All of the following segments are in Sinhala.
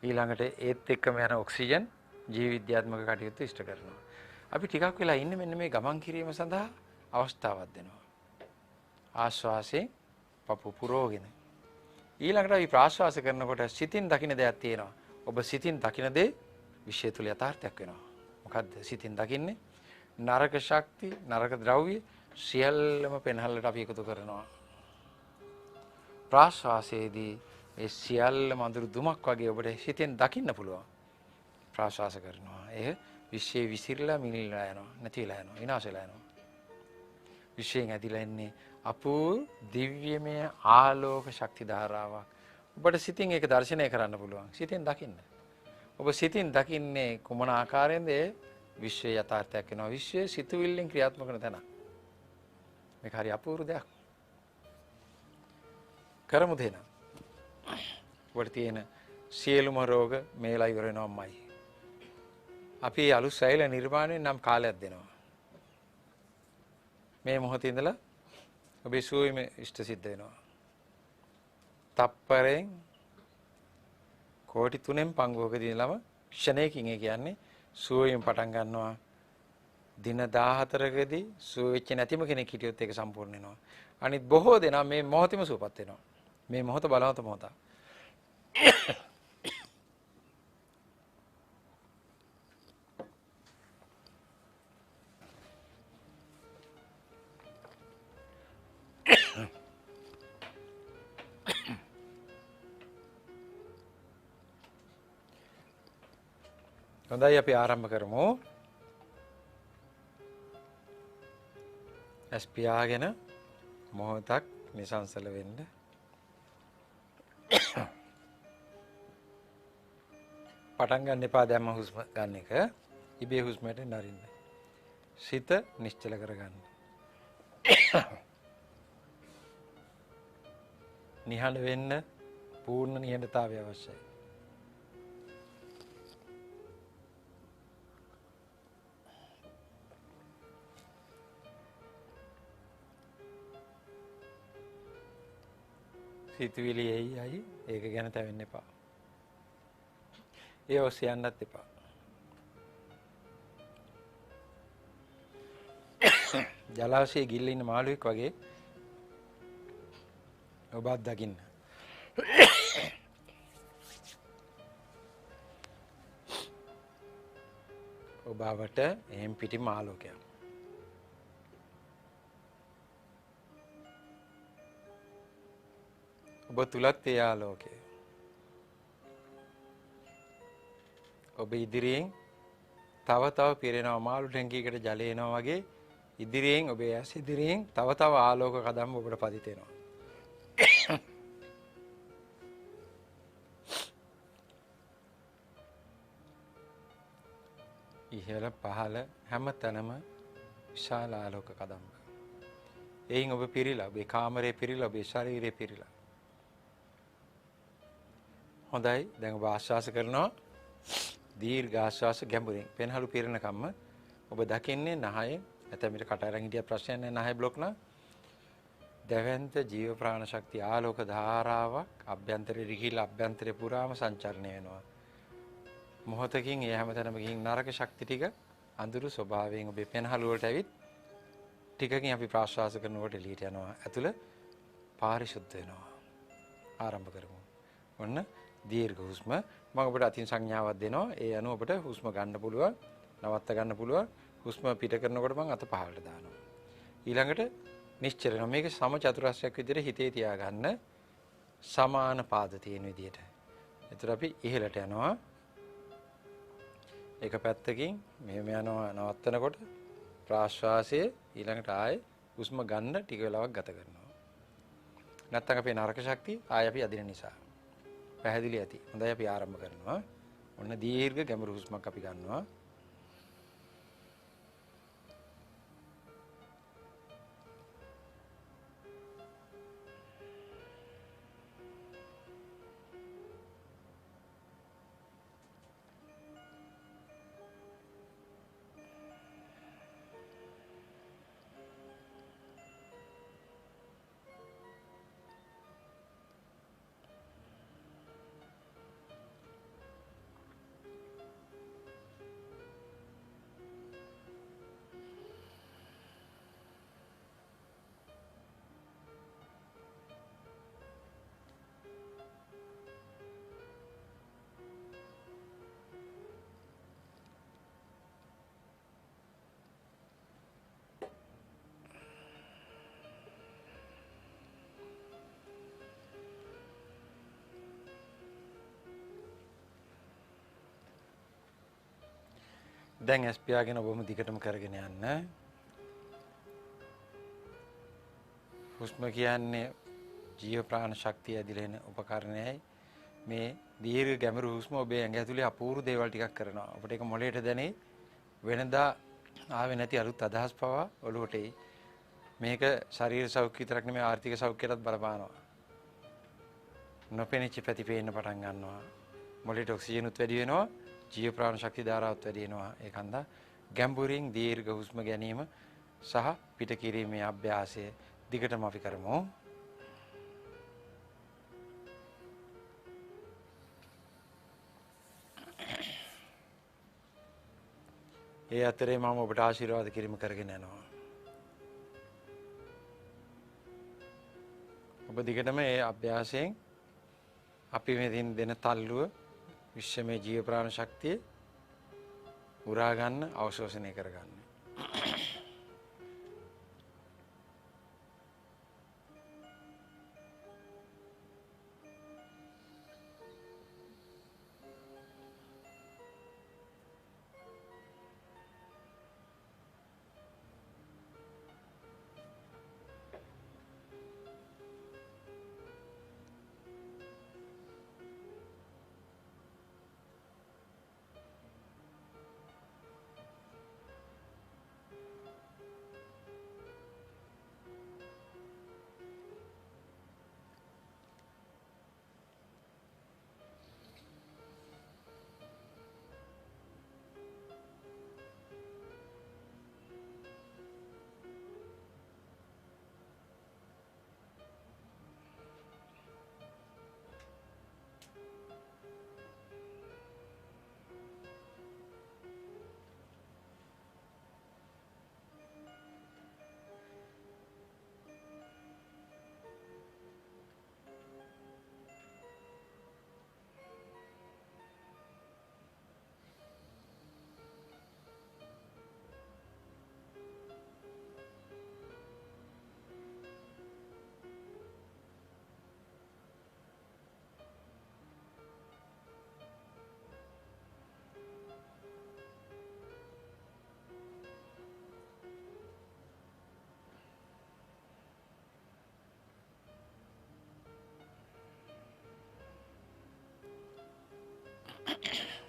ඊළඟට ඒත් එක්කම යන ඔක්සිජන් ජීව විද්‍යාත්මක කටයුතු ඉෂ්ට කරනවා. අපි ටිකක් වෙලා ඉන්නේ මෙන්න මේ ගමන් කිරීම සඳහා අවස්ථාවක් දෙනවා. ආශ්වාසයෙන් පපුව පුරවගෙන. ඊළඟට අපි ප්‍රාශ්වාස කරනකොට සිතින් දකින්න දෙයක් තියෙනවා. ඔබ සිතින් දකින්න දේ විශ්ය තුල යථාර්ථයක් වෙනවා. මොකද්ද සිතින් දකින්නේ? නරක ශක්ති, නරක ද්‍රව්‍ය සියල්ලම පෙන්හල්ලට අපි එකතු කරනවා. ප්‍රාශ්වාසයේදී ඒ සියල්ලම අඳුරු දුමක් වගේ ඔබට සිතෙන් දකින්න පුළුවන්. ප්‍රාශ්වාස කරනවා. ඒ විශ්වයේ විසිරලා මිලිලා යනවා, නැති වෙලා යනවා, විනාශ වෙලා යනවා. විශ්වයෙන් ඇදිලා එන්නේ අපූර්ව දිව්‍යමය ආලෝක ශක්ති ධාරාවක්. ඔබට සිතින් ඒක දර්ශනය කරන්න පුළුවන්. සිතින් දකින්න. ඔබ සිතින් දකින්නේ කුමන ආකාරයෙන්ද? විශ්වයේ යථාර්ථයක් වෙනවා. විශ්වයේ සිතුවිල්ලෙන් ක්‍රියාත්මක කරන තැන. මේක හරි අපූර්ව දෙයක්. කරමු දෙන්න. ඔබට තියෙන සියලුම රෝග මේලා ඉවර වෙනවමයි. අපි අලුත් සෛල නිර්මාණය නම් කාලයක් දෙනවා. මේ මොහොතේ ඉඳලා ඔබේ සුවයම ඉෂ්ට සිද්ධ වෙනවා. තප්පරෙන් කෝටි 3න් පංගුවකදී ඉඳලම ක්ෂණයකින් ඒ කියන්නේ සුවයම පටන් ගන්නවා. දින 14කදී සුව වෙච්ච නැතිම කෙනෙක් හිටියොත් ඒක සම්පූර්ණ වෙනවා. අනිත් බොහෝ දෙනා මේ මොහොතේම සුවපත් වෙනවා. මේ මොහොත බලවත් මොහොත. හොඳයි අපි ආරම්භ කරමු. ඇස් පියාගෙන මොහොතක් නිසංසල වෙන්න. පටන් ගන්න එපා දැම්ම හුස්ම ගන්න එක. ඉබේ හුස්මට නරින්න. සිත නිශ්චල කරගන්න. නිහඬ වෙන්න පූර්ණ නිහඬතාවය අවශ්‍යයි. සිතුවිලි එයි ඒක ගැන තැවෙන්න එපා. ඒ ඔස්සේ යන්නත් එපා. ජලාශයේ ගිල්ල ඉන්න මාළුවෙක් වගේ ඔබත් දකින්න. ඔබවට එහෙම් පිටිම ආලෝකයක්. ඔබ තුලත් ඒ ආලෝකය. ඔබ ඉදිරියෙන් තව පිරෙනවා මාළු ටැංකියකට ජලය එනවා වගේ ඉදිරියෙන් ඔබේ ඇස් ඉදිරියෙන් තව ආලෝක කදම්බ ඔබට පදිත වෙනවා. ඉහළ පහළ හැම තැනම විශාල ආලෝක කදම්බ. එයින් ඔබ පිරීලා ඔබේ කාමරේ පිරීලා ඔබේ ශරීරේ පිරීලා. හොඳයි දැන් ඔබ ආශ්වාස කරනවා. දීර්ඝ ආශ්වාස ගැඹුරින් පෙනහළු පිරෙනකම්ම ඔබ දකින්නේ නහයෙන් නැත්නම් කට අරන් හිටිය ප්‍රශ්නයක් නැහැ. නහය බ්ලොක් නා දැවැන්ත ජීව ප්‍රාණ ශක්තිය ආලෝක ධාරාවක් අභ්‍යන්තරේ ගිහිල්ලා අභ්‍යන්තරේ පුරාම සංචරණය වෙනවා. මොහොතකින් ඒ හැමතැනම ගිහින් නරක ශක්ති ටික අඳුරු ස්වභාවයෙන් ඔබේ පෙනහළු වලට ඇවිත් ටිකකින් අපි ප්‍රාශ්වාස කරනකොට එළියට යනවා. ඇතුළ පාරිශුද්ධ වෙනවා. ආරම්භ කරමු. ඔන්න දීර්ඝ හුස්ම මම ඔබට අතින් සංඥාවක් දෙනවා. ඒ අනුව ඔබට හුස්ම ගන්න පුළුවන්, නවත්ත ගන්න පුළුවන්. හුස්ම පිට කරනකොට මම අත පහළට දානවා. ඊළඟට නිශ්චල වෙනවා. මේක සම චතුරස්‍රයක් විදිහට හිතේ තියාගන්න. සමාන පාද තියෙන විදිහට. එතකොට අපි ඉහළට යනවා. එක පැත්තකින් මෙහෙම යනවා නවත්තනකොට ප්‍රාශ්වාසයේ ඊළඟට ආයේ හුස්ම ගන්න ටික වෙලාවක් ගත කරනවා. නැත්තම් අපේ නරක ශක්තිය ආයෙ අපි අදින නිසා. පැහැදිලි ඇති. හොඳයි අපි ආරම්භ කරනවා. ඔන්න දීර්ඝ ගැඹුරු හුස්මක් අපි ගන්නවා. දැන් ඇස් පියාගෙන ඔබම දිගටම කරගෙන යන්න. හුස්ම කියන්නේ ජීව ප්‍රාණ ශක්තිය ඇදිලා එන උපකරණයයි. මේ දීර්ඝ ගැඹුරු හුස්ම ඔබේ ඇඟ ඇතුලේ අපූර්ව දේවල් ටිකක් කරනවා. අපිට ඒක මොළයට දැනේ. වෙනදා ආවේ නැති අලුත් අදහස් පවා ඔළුවට එයි. මේක ශරීර සෞඛ්‍ය විතරක් නෙමෙයි ආර්ථික සෞඛ්‍යයටත් බලපානවා. නොපෙනිච්ච පැති පේන්න පටන් ගන්නවා. මොළයට ඔක්සිජන් උත් වැඩි වෙනවා. ජීව ප්‍රාණ ශක්ති ධාරාවත් වැඩි වෙනවා. ඒකන්ද ගැඹුරින් දීර්ඝ හුස්ම ගැනීම සහ පිට කිරීමේ අභ්‍යාසය දිගටම අපි කරමු. ඒ අතරේ මම ඔබට ආශිර්වාද කිරීම කරගෙන යනවා. ඔබ දිගටම මේ අභ්‍යාසයෙන් අපි මෙදින් දෙන තල්ලුව විශ්වමය ජීව ප්‍රාණ ශක්තිය උරා ගන්න අවශෝෂණය කර ගන්න.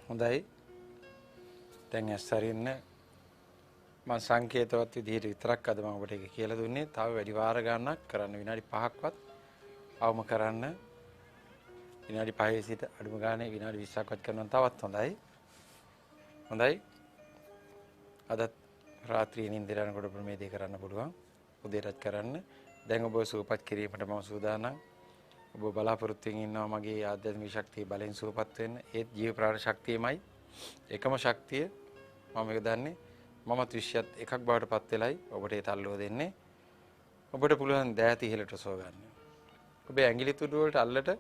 හොඳයි. දැන් ඇස්සරින්න මම සංකේතවත් විදිහට විතරක් අද මම ඔබට ඒක කියලා දුන්නේ. තව වැඩි වාර ගණනක් කරන්න විනාඩි 5ක්වත් අවම කරන්න. විනාඩි 5 සිට අඩුම ගානේ විනාඩි 20ක්වත් කරනවා තවත් හොඳයි. හොඳයි. අද රාත්‍රියේ නිින්දට යනකොට මේ දේ කරන්න පුළුවන්. උදේටත් කරන්න. දැන් ඔබ සුවපත් කිරීමට මම සූදානම්. ඔබ බලාපොරොත්තුෙන් ඉන්නවා මගේ ආධ්‍යාත්මික ශක්තිය බලෙන් සුවපත් වෙන්න. ඒත් ජීව ප්‍රාණ ශක්තියමයි එකම ශක්තිය. මම ඒක දන්නේ. මමත් විශ්යත් එකක් බවට පත් වෙලයි ඔබට ඒ තල්ලුව දෙන්නේ. ඔබට පුළුවන් දෑත ඉහළට සෝ ගන්න. ඔබේ ඇඟිලි තුඩු වලට අල්ලට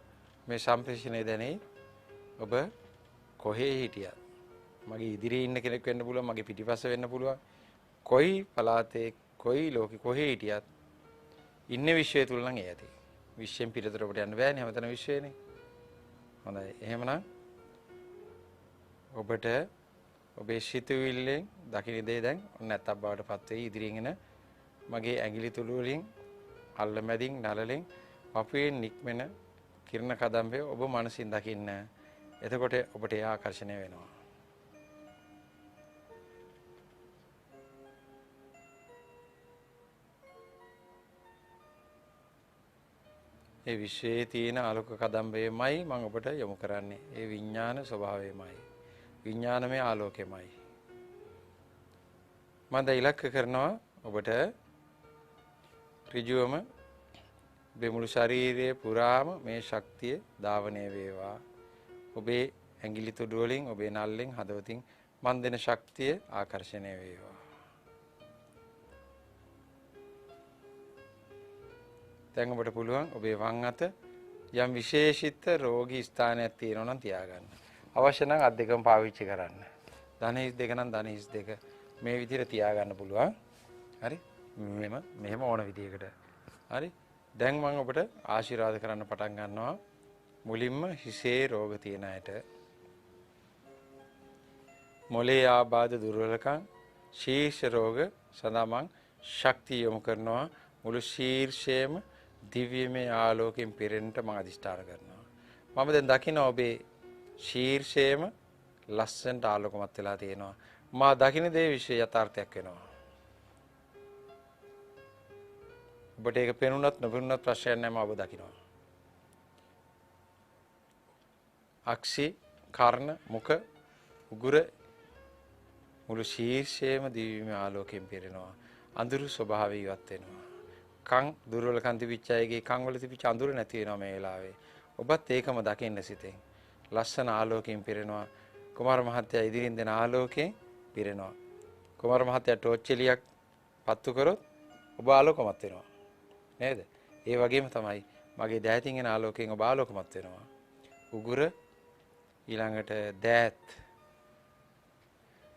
මේ සම්ප්‍රේෂණය දැනේ. ඔබ කොහේ හිටියත් මගේ ඉදිරියේ ඉන්න කෙනෙක් වෙන්න පුළුවන්, මගේ පිටිපස්ස වෙන්න පුළුවන්. කොයි පළාතේ, කොයි ලෝකෙ කොහේ හිටියත් ඉන්නේ විශ්වය තුල නම් ඒ ඇති. විශ්වයෙන් පිටතට ඔබට යන්න බෑනේ, හැමතැනම විශ්වයනේ. හොඳයි. එහෙමනම් ඔබට ඔබේ සිතුවිල්ලෙන් දකින්න දේ දැන් නැත්තක් බවට පත් වෙයි. ඉදිරියෙන් එන මගේ ඇඟිලි තුඩු වලින් අල්ල මැදින් නලලෙන් පපුවෙන් නික්මෙන කිරණ කදම්බේ ඔබ මනසින් දකින්න. එතකොට ඔබට ඒ ආකර්ෂණය වෙනවා. ඒ විශ්වයේ තියෙන ආලෝක කදම්බයමයි මම ඔබට යොමු කරන්නේ. ඒ විඥාන ස්වභාවයමයි. විඥානමය ආලෝකයමයි. මම ද ඉලක්ක කරනවා ඔබට ඍජුවම ඔබේ මුළු ශරීරයේ පුරාම මේ ශක්තිය ධාවනය වේවා. ඔබේ ඇඟිලි තුඩු වලින්, ඔබේ නල්ලෙන්, හදවතින් මන් දෙන ශක්තිය ආකර්ෂණය වේවා. දැන් ඔබට පුළුවන් ඔබේ වම් අත යම් විශේෂිත රෝගී ස්ථානයක් තියෙනවා නම් තියාගන්න. අවශ්‍ය නම් අත් දෙකම පාවිච්චි කරන්න. ධන හිස් දෙක නම් ධන හිස් දෙක මේ විදිහට තියාගන්න පුළුවන්. හරි? මෙහෙම ඕන විදිහකට. හරි? දැන් මම ඔබට ආශිර්වාද කරන්න පටන් ගන්නවා. මුලින්ම හිසේ රෝග තියෙන අයට මොලේ ආබාධ දුර්වලකම් ශීර්ෂ රෝග සඳහා මං ශක්තිය යොමු කරනවා. මුළු ශීර්ෂයේම දිව්‍යමය ආලෝකයෙන් පිරෙන්නට මම අදිෂ්ඨාන කරනවා. මම දැන් දකිනවා ඔබේ ශීර්ෂයේම ලස්සනට ආලෝකමත් වෙලා තියෙනවා. මා දකින දේ විශ්ව යථාර්ථයක් වෙනවා. ඔබට ඒක පෙනුනත් නොපෙනුනත් ප්‍රශ්නයක් නැහැ. මම ඔබ දකිනවා. අක්ෂි, කර්ණ, මුඛ, උගුර මුළු ශීර්ෂයේම දිව්‍යමය ආලෝකයෙන් පිරෙනවා. අඳුරු ස්වභාවය ඉවත් වෙනවා. කන් දුර්වලකම් තිබිච්ච අයගේ කන් වල තිබිච්ච අඳුර නැති වෙනවා මේ වෙලාවේ. ඔබත් ඒකම දකින්න සිතෙන්. ලස්සන ආලෝකයෙන් පිරෙනවා. කුමාර මහත්තයා ඉදිරියෙන් දෙන ආලෝකයෙන් පිරෙනවා. කුමාර මහත්තයා ටෝච් එලියක් පත්තු කරොත් ඔබ ආලෝකමත් වෙනවා. නේද? ඒ වගේම තමයි මගේ දෑතින් එන ආලෝකයෙන් ඔබ ආලෝකමත් වෙනවා. උගුර ඊළඟට දෑත්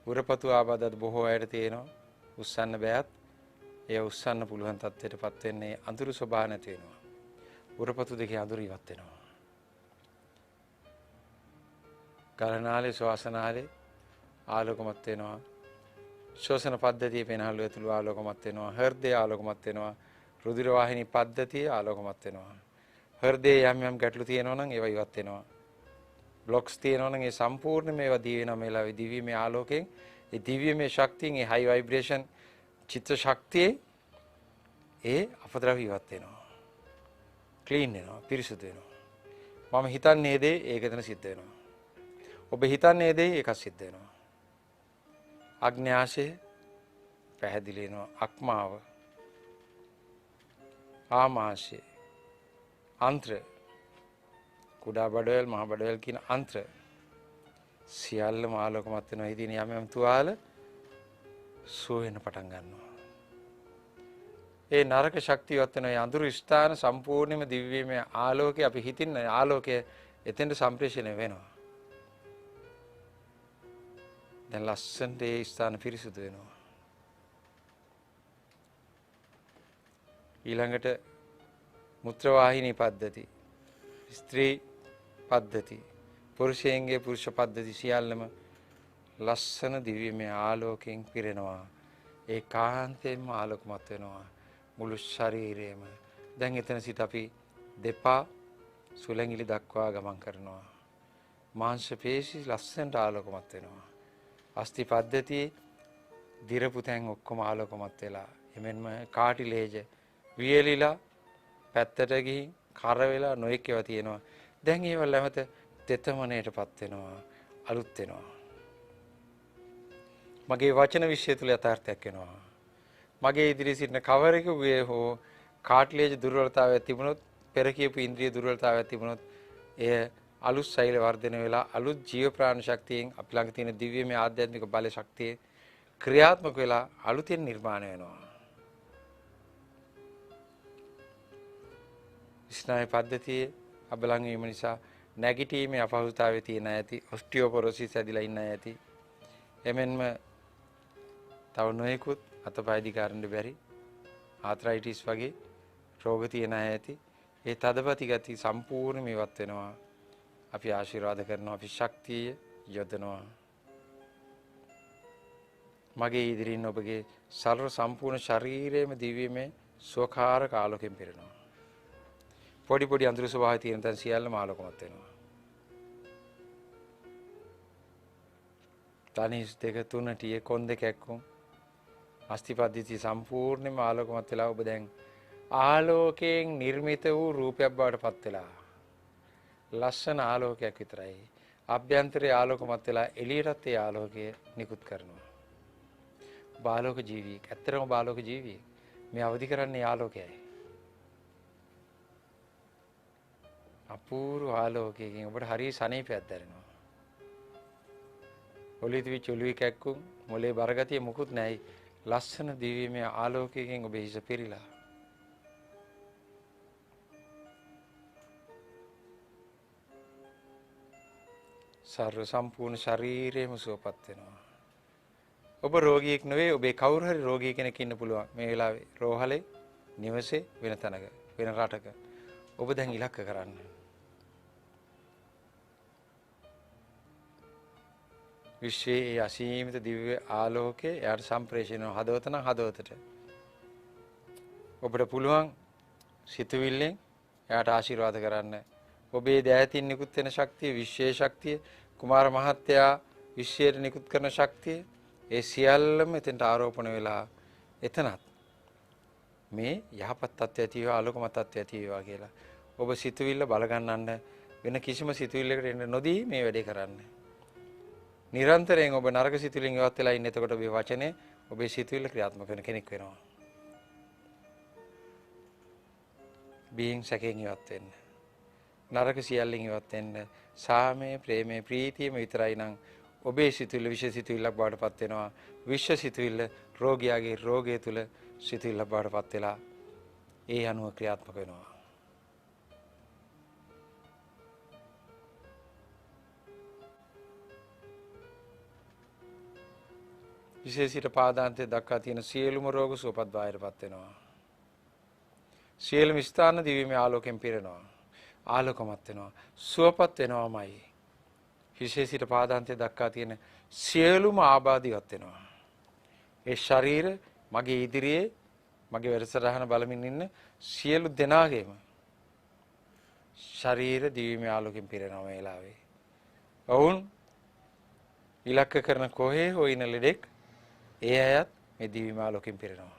උරපතු ආබාධත් බොහෝ අයට තියෙනවා. උස්සන්න බෑත්. ඒ උස්සන්න පුළුවන් තත්ත්වයටපත් වෙන්නේ අඳුරු ස්වභාව නැති වෙනවා. උරපතු දෙකේ අඳුර ඉවත් වෙනවා. ගලනාලේ ශ්වාසනාලේ ආලෝකමත් වෙනවා. ශ්වසන පද්ධතියේ පෙනහළු ඇතුළු ආලෝකමත් වෙනවා. හෘදය ආලෝකමත් වෙනවා. රුධිර වාහිනී පද්ධතිය ආලෝකමත් වෙනවා. හෘදයේ යම් යම් ගැටලු තියෙනවා නම් ඒවා ඉවත් වෙනවා. බ්ලොක්ස් තියෙනවා නම් ඒ සම්පූර්ණ මේවා දී වෙනවා මේ ලාවේ දිව්‍යමය ආලෝකයෙන්. ඒ දිව්‍යමය ශක්තියෙන් ඒ හයි ভাইබ්‍රේෂන් චිත්ත ශක්තියේ ඒ අපද්‍රව්‍ය ඉවත් වෙනවා. ක්ලීන් වෙනවා, පිරිසුදු වෙනවා. මම හිතන්නේ දේ ඒක එතන සිද්ධ වෙනවා. ඔබ හිතන්නේ දේ ඒක සිද්ධ වෙනවා. අග්න්‍යාශය පැහැදිලි වෙනවා. අක්මාව ආමාශය අන්ත්‍ර කුඩා බඩවැල් මහ බඩවැල් කියන අන්ත්‍ර සියල්ලම ආලෝකමත් වෙනවා. ඉතින් යම් යම් තුවාල සුව වෙන පටන් ගන්නවා. ඒ නරක ශක්තියවත් වෙන ඒ අඳුරු ස්ථාන සම්පූර්ණයෙන්ම දිව්‍යමය ආලෝකය අපි හිතින් ආලෝකය එතෙන්ට සම්ප්‍රේෂණය වෙනවා. දැන් ලස්සනට ඒ ස්ථාන පිරිසුදු වෙනවා. ඊළඟට මුත්‍ර වාහිනී පද්ධති, ස්ත්‍රී පද්ධති, පුරුෂයන්ගේ පුරුෂ පද්ධති සියල්ලම ලස්සන දිව්‍යමය ආලෝකයෙන් පිරෙනවා. ඒකාන්තයෙන්ම ආලෝකමත් වෙනවා මුළු ශරීරයම. දැන් එතන සිට අපි දෙපා සුලංගිලි දක්වා ගමන් කරනවා. මාංශ පේශි ලස්සනට ආලෝකමත් වෙනවා. අස්ථි පද්ධතියේ දිරපු තැන් ඔක්කොම ආලෝකමත් වෙලා එමෙන්ම කාටිලේජ වියලිලා පැත්තට ගිහින් කර වෙලා නොයෙක් ඒවා තියෙනවා. දැන් ඒව ළමත තෙතමනයටපත් වෙනවා, අලුත් වෙනවා. මගේ වචන විශ්ය තුල යථාර්ථයක් වෙනවා. මගේ ඉදිරියේ සිටින කවරෙකුගේ හෝ කාටිලේජ දුර්වලතාවයක් තිබුණොත්, පෙර කියපු ඉන්ද්‍රිය දුර්වලතාවයක් තිබුණොත්, එය අලුත් ශෛල වර්ධනය වෙලා අලුත් ජීව ප්‍රාණ ශක්තියෙන් අපි ළඟ තියෙන දිව්‍යමය ආධ්‍යාත්මික බල ශක්තිය ක්‍රියාත්මක වෙලා අලුතෙන් නිර්මාණය වෙනවා. ස්නායු පද්ධතියේ අබලන් වීම නිසා නැගිටීමේ අපහසුතාවය තියෙන ඇති, ඔස්ටියෝපොරොසිස් ඇදිලා ඉන්න ඇති. එමෙන්ම තව නොයෙකුත් අතපය දිගාරන්න බැරි ආතරයිටිස් වගේ රෝග තියෙන ඇති. ඒ තදපති ගති සම්පූර්ණයෙන්ම ඉවත් වෙනවා. අපි ආශිර්වාද කරනවා, අපි ශක්තිය යොදනවා. මගේ ඉදිරියෙන් ඔබගේ සර්ව සම්පූර්ණ ශරීරයේම දිව්‍යමය සෝකාරක ආලෝකයෙන් පිරෙනවා. පොඩි පොඩි අඳුරු ස්වභාවය තියෙන තැන් සියල්ලම ආලෝකමත් වෙනවා. තනිස් දෙක තුන ටිය කොන් දෙක එක්කුම් අස්ථි පද්ධතිය සම්පූර්ණයෙන්ම ආලෝකමත් වෙලා ඔබ දැන් ආලෝකයෙන් නිර්මිත වූ රූපයක් බවට පත් වෙලා ලස්සන ආලෝකයක් විතරයි. අභ්‍යන්තරයේ ආලෝකමත් වෙලා එළියටත් ඒ ආලෝකය නිකුත් කරනවා. බාලෝක ජීවියෙක්. ඇත්තටම බාලෝක ජීවියෙක්. මේ අවදි කරන්නේ ආලෝකයයි. අපූර්ව ආලෝකයකින් ඔබට හරිය සනීපයක් දැනෙනවා. ඔලිය තිබිච්ච ඔළුවේ කැක්කුම් මොලේ බරගතිය මුකුත් නැයි. ලස්සන දිව්‍යමය ආලෝකයකින් ඔබේ හිස පිරීලා. සර්ව සම්පූර්ණ ශරීරයම සුවපත් වෙනවා. ඔබ රෝගියෙක් නෙවෙයි, ඔබේ කවුරු හරි රෝගී කෙනෙක් ඉන්න පුළුවන් මේ වෙලාවේ. රෝහලේ, නිවසේ, වෙන තැනක, වෙන රටක. ඔබ දැන් ඉලක්ක කරන්න. විශ්වයේ අසීමිත දිව්‍ය ආලෝකයේ එයාට සම්ප්‍රේෂණය වෙනවා හදවත නම් හදවතට. ඔබට පුළුවන් සිතුවිල්ලෙන් එයාට ආශිර්වාද කරන්න. ඔබේ දෑතින් නිකුත් වෙන ශක්තිය, විශ්වයේ ශක්තිය, කුමාර මහත්තයා විශ්වයට නිකුත් කරන ශක්තිය, ඒ සියල්ලම එතෙන්ට ආරෝපණය වෙලා එතනත් මේ යහපත් තත්ත්වය ඇති වේවා, ආලෝකමත් තත්ත්වය ඇති වේවා කියලා. ඔබ සිතුවිල්ල බලගන්නන්න වෙන කිසිම සිතුවිල්ලකට එන්න නොදී මේ වැඩේ කරන්න. නිරන්තරයෙන් ඔබ නරක සිතුවිල්ලෙන් ඉවත් වෙලා ඉන්න. එතකොට ඔබේ වචනේ ඔබේ සිතුවිල්ල ක්‍රියාත්මක වෙන කෙනෙක් වෙනවා. බීන් සැකයෙන් ඉවත් වෙන්න. නරක සියල්ලෙන් ඉවත් වෙන්න. සාමය, ප්‍රේමය, ප්‍රීතියම විතරයි නම් ඔබේ සිතුවිල්ල විශ්ව සිතුවිල්ලක් බවට පත් වෙනවා. විශ්ව සිතුවිල්ල රෝගියාගේ රෝගය තුල සිතුවිල්ලක් බවට පත් වෙලා ඒ අනුව ක්‍රියාත්මක වෙනවා. විශේෂිත පාදාන්තයේ දක්වා තියෙන සියලුම රෝග සුවපත් බවටපත් වෙනවා. සියලුම ස්ථාන දිව්‍යමය ආලෝකයෙන් පිරෙනවා. ආලෝකමත් වෙනවා. සුවපත් වෙනවාමයි. විශේෂිත පාදාන්තයේ දක්වා තියෙන සියලුම ආබාධ ඉවත් වෙනවා. ඒ ශරීර මගේ ඉදිරියේ මගේ වැඩසටහන බලමින් ඉන්න සියලු දෙනාගේම ශරීර දිව්‍යමය ආලෝකයෙන් පිරෙනවා මේ වෙලාවේ. ඔවුන් ඉලක්ක කරන කොහේ හොයින ලෙඩෙක් ඒ අයත් මේ දිව්‍යමය ආලෝකයෙන් පිරෙනවා.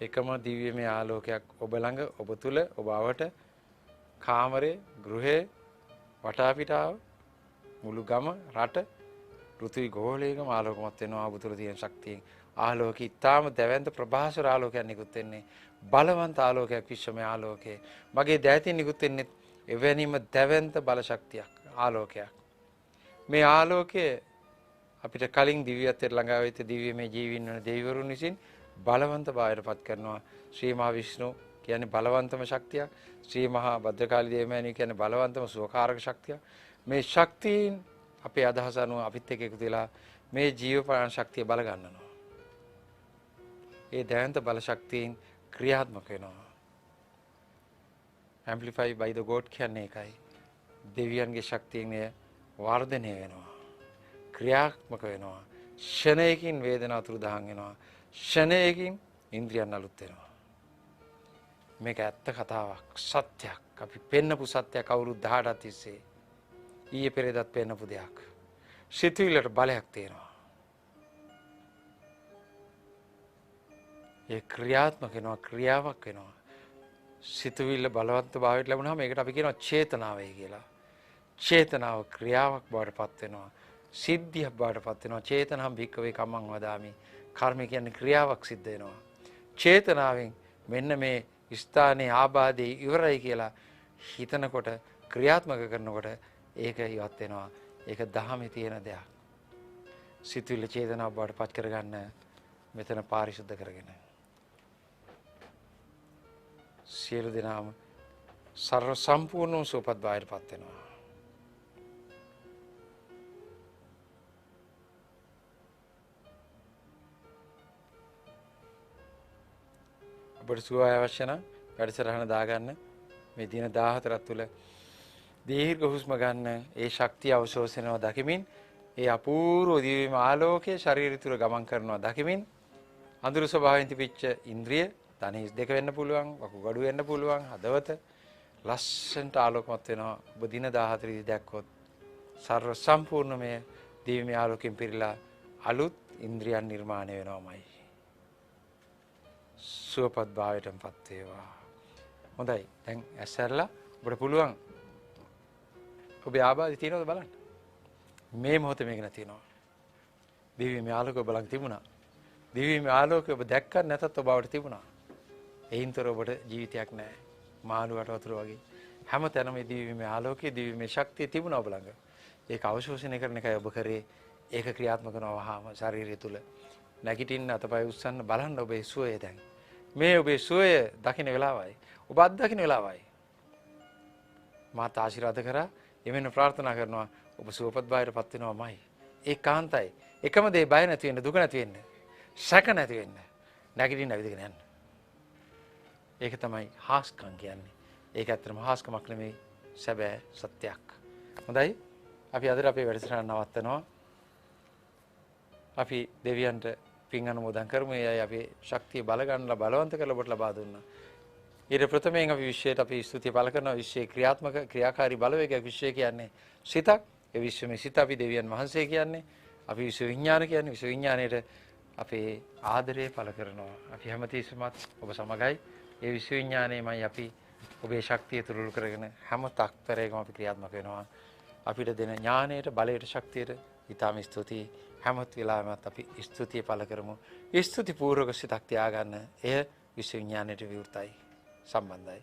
එකම දිව්‍යමය ආලෝකයක් ඔබ ළඟ, ඔබ තුල, ඔබ අවට කාමරේ, ගෘහේ, වටාපිටාව, මුළු ගම, රට, පෘථිවි ගෝලයකම ආලෝකමත් වෙනවා. ඔබ තුල තියෙන ශක්තියෙන් ආලෝකය ඊටාම දැවැන්ත ප්‍රභාසර ආලෝකයක් නිකුත් වෙන්නේ. බලවන්ත ආලෝකයක්, විශ්වමය ආලෝකය. මගේ දෑතින් නිකුත් වෙන්නේ එවැනිම දැවැන්ත බල ශක්තියක්, ආලෝකයක්. මේ ආලෝකය අපිට කලින් දිව්‍යත්වයට ළඟා වෙච්ච දිව්‍යමය ජීවීන් වන දෙවිවරුන් විසින් බලවන්ත බවට පත් කරනවා. ශ්‍රී මහා විෂ්ණු කියන්නේ බලවන්තම ශක්තියක්. ශ්‍රී මහා භද්‍රකාලී දේවමෑණිය කියන්නේ බලවන්තම සුවකාරක ශක්තියක්. මේ ශක්තියින් අපේ අදහස අනුව අපිත් එක්ක එකතු වෙලා මේ ජීවපාන ශක්තිය බල ගන්නවා. ඒ දැවැන්ත බල ශක්තියින් ක්‍රියාත්මක වෙනවා. amplify by the god කියන්නේ ඒකයි. දෙවියන්ගේ ශක්තියෙන් එය වර්ධනය වෙනවා. ක්‍රියාත්මක වෙනවා. ෂණයකින් වේදනා තුරුදහන් වෙනවා. ෂණයකින් ඉන්ද්‍රියන් අලුත් වෙනවා. මේක ඇත්ත කතාවක්, සත්‍යයක්. අපි පෙන්නපු සත්‍යයක් අවුරුදු 18ක් තිස්සේ. ඊයේ පෙරේදත් පෙන්නපු දෙයක්. සිතුවිල්ලට බලයක් තියෙනවා. ඒ ක්‍රියාත්මක වෙනවා, ක්‍රියාවක් වෙනවා. සිතුවිල්ල බලවත් භාවයට ලැබුණාම ඒකට අපි කියනවා චේතනාවයි කියලා. චේතනාව ක්‍රියාවක් බවට පත් වෙනවා. සිද්ධියක් බවට පත් වෙනවා. චේතනහම් භික්කවේ කම්මං වදාමි. කර්ම කියන්නේ ක්‍රියාවක් සිද්ධ වෙනවා. චේතනාවෙන් මෙන්න මේ ස්ථානයේ ආබාධය ඉවරයි කියලා හිතනකොට, ක්‍රියාත්මක කරනකොට ඒක ඉවත් වෙනවා. ඒක දහමේ තියෙන දෙයක්. සිතුවිල්ල චේතනාව බවට පත් කරගන්න මෙතන පාරිශුද්ධ කරගෙන සියලු දෙනාම සර්ව සම්පූර්ණ සුවපත් බවට පත් වෙනවා. ඔබට සුවය අවශ්‍ය නම් වැඩසටහන දාගන්න. මේ දින 14ක් තුල දීර්ඝ හුස්ම ගන්න, ඒ ශක්තිය අවශෝෂණයව දකිමින්, ඒ අපූර්ව දිව්‍යමය ආලෝකයේ ශරීරය තුල ගමන් කරනවා දකිමින්, අඳුරු ස්වභාවයෙන් තිබිච්ච ඉන්ද්‍රිය තනිස් දෙක වෙන්න පුළුවන්, වකුගඩු වෙන්න පුළුවන්, හදවත ලස්සනට ආලෝකමත් වෙනවා. ඔබ දින 14 දී දැක්කොත් සර්ව සම්පූර්ණමය දිව්‍යමය ආලෝකයෙන් පිරීලා අලුත් ඉන්ද්‍රියන් නිර්මාණය වෙනවාමයි. සුවපත් භාවයටපත් වේවා. හොඳයි. දැන් ඇස්සරලා ඔබට පුළුවන් ඔබේ ආබාධය තියෙනවද බලන්න. මේ මොහොතේ මේක නැතිනවා. දිව්‍යමය ආලෝකය ඔබ ළඟ තිබුණා. දිව්‍යමය ආලෝකය ඔබ දැක්කත් නැතත් ඔබ වට තිබුණා. ඒයින්තර ඔබට ජීවිතයක් නැහැ. මාළුවට වතුර වගේ. හැම තැනම මේ දිව්‍යමය ආලෝකයේ දිව්‍යමය ශක්තිය තිබුණා ඔබ ළඟ. ඒක අවශෝෂණය කරන එකයි ඔබ කරේ. ඒක ක්‍රියාත්මක කරනවා වහාම ශරීරය තුල. නැගිටින්න අතපය උස්සන්න බලන්න ඔබේ සුවය දැන්. මේ ඔබේ සුවය දකින්න වෙලාවයි. ඔබ අත්දකින්න වෙලාවයි. මාත් ආශිර්වාද කරා එමෙන්න ප්‍රාර්ථනා කරනවා ඔබ සුවපත් භාවයටපත් වෙනවාමයි. ඒකාන්තයි. එකම දේ බය නැති වෙන්න, දුක නැති වෙන්න, සැක නැති වෙන්න. නැගිටින්න ඇවිදගෙන යන්න. ඒක තමයි හාස්කම් කියන්නේ. ඒක ඇත්තටම හාස්කමක් නෙමෙයි සැබෑ සත්‍යයක්. හොඳයි. අපි අද අපේ වැඩසටහන නවත්තනවා. අපි දෙවියන්ට පින් අනුමෝදන් කරමු. එයයි අපේ ශක්තිය බල ගන්නලා බලවන්ත කරලා ඔබට ලබා දුන්නා. ඊට ප්‍රථමයෙන් අපි විශ්වයට අපි ස්තුතිය පළ කරනවා. විශ්වයේ ක්‍රියාත්මක ක්‍රියාකාරී බලවේගයක් විශ්වය කියන්නේ සිතක්. ඒ විශ්වමේ සිත අපි දෙවියන් වහන්සේ කියන්නේ. අපි විශ්ව විඥාන කියන්නේ. විශ්ව විඥාණයට අපේ ආදරය පළ කරනවා. අපි හැමතිස්සෙමත් ඔබ සමගයි. ඒ විශ්ව විඥාණයමයි අපි ඔබේ ශක්තිය තුරුළු කරගෙන හැම තත්පරයකම අපි ක්‍රියාත්මක වෙනවා. අපිට දෙන ඥාණයට බලයට ශක්තියට ඊටාම ස්තුතියි. හැම වෙලාවෙමත් අපි ස්තුතිය පළ කරමු. ස්තුති පූර්වක සිතක් තියාගන්න. එය විශ්ව විඥාණයට විවෘතයි සම්බන්ධයි.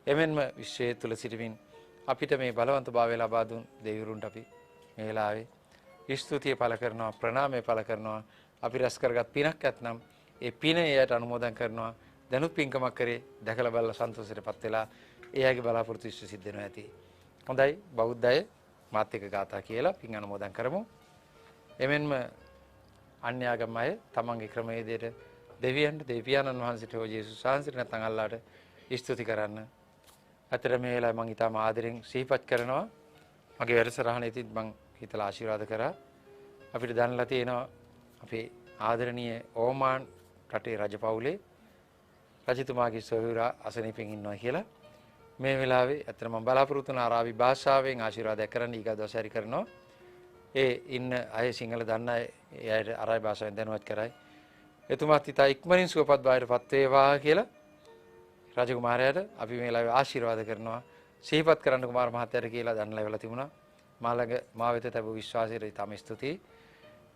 එමෙන්ම විශ්වයේ තුල සිටමින් අපිට මේ බලවන්තභාවය ලබා දුන් දෙවිවරුන්ට අපි මේ වෙලාවේ ස්තුතිය පළ කරනවා, ප්‍රණාමය පළ කරනවා. අපි රැස් කරගත් පිනක් ඇතනම් ඒ පින එයට අනුමෝදන් කරනවා. දැනුත් පින්කමක් කරේ දැකලා බලලා සන්තෝෂයටපත් වෙලා එයාගේ බලාපොරොත්තු ඉෂ්ට සිද්ධ වෙනවා ඇති. හොඳයි බෞද්ධය මාත් එක්ක ගාථා කියලා පින් අනුමෝදන් කරමු. එමෙන්ම අන්‍යාගම අය තමන්ගේ ක්‍රමවේදයට දෙවියන්ට දෙවියන්න් වහන්සේට හෝ යේසුස් වහන්සේට නැත්නම් අල්ලාහට ස්තුති කරන්න. අතර මේ වෙලාවේ මම ඊටම ආදරෙන් සිහිපත් කරනවා. මගේ වැඩසටහනේදීත් මම හිතලා ආශිර්වාද කරා. අපිට දැනලා තියෙනවා අපේ ආදරණීය ඕමාන් රටේ රජපෞලේ රජතුමාගේ සොයුරා අසනීපෙන් ඉන්නවා කියලා. මේ වෙලාවේ ඇත්තටම මම බලාපොරොත්තු වුණ අරාබි භාෂාවෙන් ආශිර්වාදයක් කරන්න ඊගා දවසරි කරනවා. ඒ ඉන්න අය සිංහල දන්න අය එයාට අරාබි භාෂාවෙන් දැනුවත් කරයි. එතුමාත් ඉතා ඉක්මනින් සුවපත් භාවයටපත් වේවා කියලා රජකුමාරයාට අපි මේ වෙලාවේ ආශිර්වාද කරනවා. සිහිපත් කරන්න කුමාර මහත්තයාට කියලා දැන්ලා වෙලා තිබුණා. මා ළඟ මා වෙත තිබු විශ්වාසයට ඉතාම ස්තුතියි.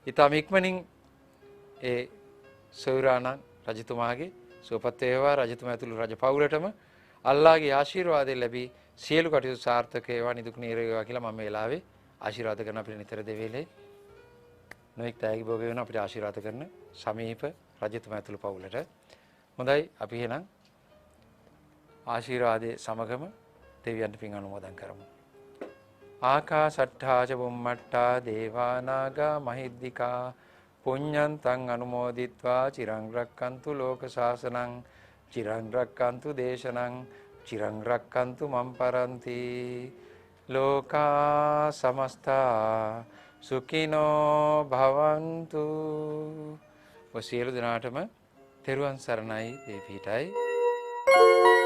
ඉතාම ඉක්මනින් ඒ සොයුරාණන් රජතුමාගේ සුවපත් වේවා. රජතුමා ඇතුළු රජ පවුලටම අල්ලාහගේ ආශිර්වාදය ලැබී සියලු කටයුතු සාර්ථක වේවා, නිදුක් නිරෝගී වේවා කියලා මම මේ වෙලාවේ ආශිර්වාද කරන අපිට නිතර දෙවේලේ නොඑක් තෑගි භෝග වෙන අපිට ආශිර්වාද කරන සමීප රජතුමා ඇතුළු පවුලට. හොඳයි අපි එහෙනම් ආශිර්වාදයේ සමගම දෙවියන්ට පින් අනුමෝදන් කරමු. ආකාශට්ඨා ච බුම්මට්ඨා දේවා නාග මහිද්దికා පුඤ්ඤන්තං අනුමෝදිත්වා චිරං රක්칸තු ලෝක ශාසනං චිරං රක්칸තු දේශනං චිරං රක්칸තු මම් පරන්ති ලෝකා සමස්තා සුඛිනෝ භවන්තු. ඔය සියලු දෙනාටම තෙරුවන් සරණයි. දේ පිහිටයි.